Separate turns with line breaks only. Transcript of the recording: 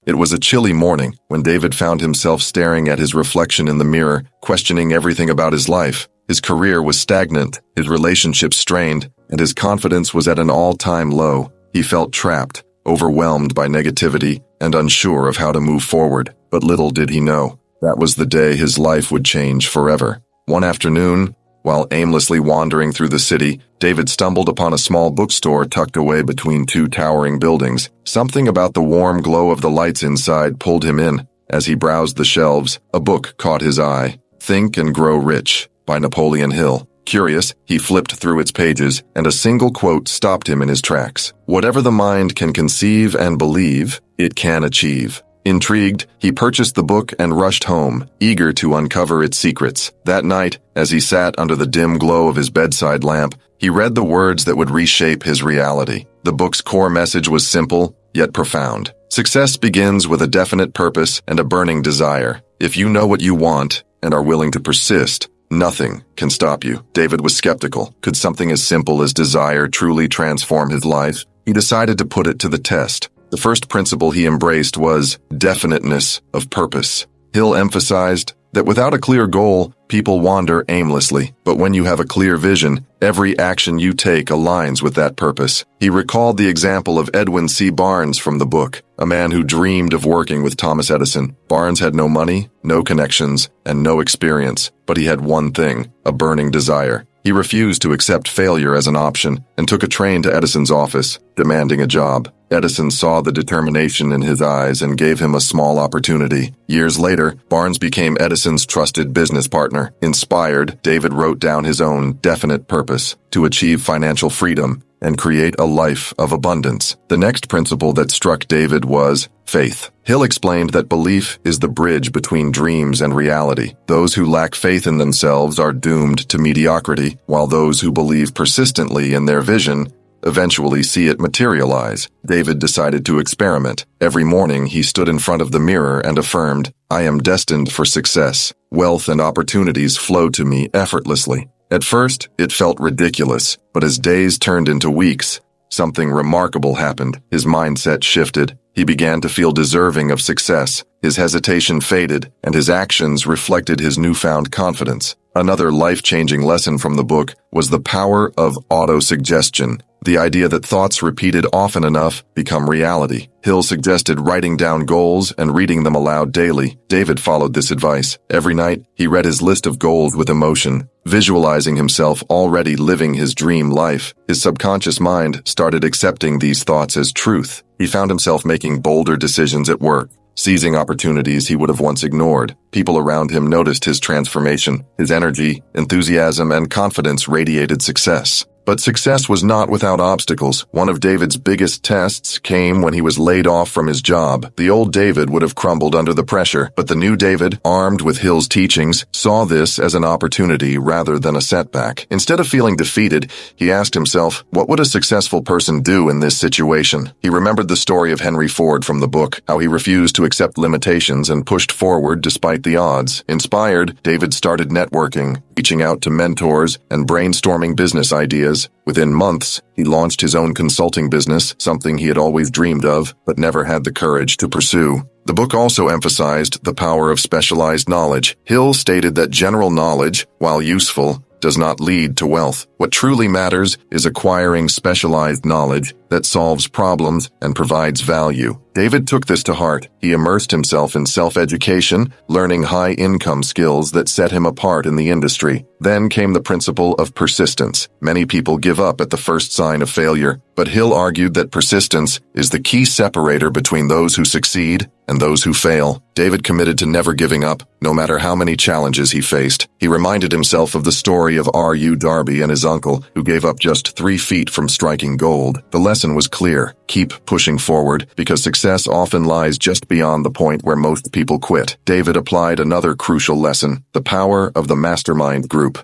It was a chilly morning when David found himself staring at his reflection in the mirror, questioning everything about his life. His career was stagnant, his relationships strained, and his confidence was at an all-time low. He felt trapped, overwhelmed by negativity, and unsure of how to move forward. But little did he know, that was the day his life would change forever. One afternoon, while aimlessly wandering through the city, David stumbled upon a small bookstore tucked away between two towering buildings. Something about the warm glow of the lights inside pulled him in. As he browsed the shelves, a book caught his eye, Think and Grow Rich, by Napoleon Hill. Curious, he flipped through its pages, and a single quote stopped him in his tracks. Whatever the mind can conceive and believe, it can achieve. Intrigued, he purchased the book and rushed home, eager to uncover its secrets. That night, as he sat under the dim glow of his bedside lamp, he read the words that would reshape his reality. The book's core message was simple, yet profound. Success begins with a definite purpose and a burning desire. If you know what you want and are willing to persist, nothing can stop you. David was skeptical. Could something as simple as desire truly transform his life? He decided to put it to the test. The first principle he embraced was definiteness of purpose. Hill emphasized that without a clear goal, people wander aimlessly. But when you have a clear vision, every action you take aligns with that purpose. He recalled the example of Edwin C. Barnes from the book, a man who dreamed of working with Thomas Edison. Barnes had no money, no connections, and no experience, but he had one thing, a burning desire. He refused to accept failure as an option and took a train to Edison's office, demanding a job. Edison saw the determination in his eyes and gave him a small opportunity. Years later, Barnes became Edison's trusted business partner. Inspired, David wrote down his own definite purpose: to achieve financial freedom and create a life of abundance. The next principle that struck David was faith. Hill explained that belief is the bridge between dreams and reality. Those who lack faith in themselves are doomed to mediocrity, while those who believe persistently in their vision eventually see it materialize. David decided to experiment. Every morning, he stood in front of the mirror and affirmed, "I am destined for success. Wealth and opportunities flow to me effortlessly." At first, it felt ridiculous, but as days turned into weeks, something remarkable happened. His mindset shifted. He began to feel deserving of success. His hesitation faded, and his actions reflected his newfound confidence. Another life-changing lesson from the book was the power of autosuggestion, the idea that thoughts repeated often enough become reality. Hill suggested writing down goals and reading them aloud daily. David followed this advice. Every night, he read his list of goals with emotion, visualizing himself already living his dream life. His subconscious mind started accepting these thoughts as truth. He found himself making bolder decisions at work, seizing opportunities he would have once ignored. People around him noticed his transformation. His energy, enthusiasm, and confidence radiated success. But success was not without obstacles. One of David's biggest tests came when he was laid off from his job. The old David would have crumbled under the pressure, but the new David, armed with Hill's teachings, saw this as an opportunity rather than a setback. Instead of feeling defeated, he asked himself, what would a successful person do in this situation? He remembered the story of Henry Ford from the book, how he refused to accept limitations and pushed forward despite the odds. Inspired, David started networking, reaching out to mentors and brainstorming business ideas. Within months, he launched his own consulting business, something he had always dreamed of, but never had the courage to pursue. The book also emphasized the power of specialized knowledge. Hill stated that general knowledge, while useful, does not lead to wealth. What truly matters is acquiring specialized knowledge that solves problems and provides value. David took this to heart. He immersed himself in self-education, learning high-income skills that set him apart in the industry. Then came the principle of persistence. Many people give up at the first sign of failure, but Hill argued that persistence is the key separator between those who succeed and those who fail. David committed to never giving up, no matter how many challenges he faced. He reminded himself of the story of R.U. Darby and his uncle, who gave up just 3 feet from striking gold. The lesson was clear. Keep pushing forward, because success often lies just beyond the point where most people quit. David applied another crucial lesson: the power of the mastermind group.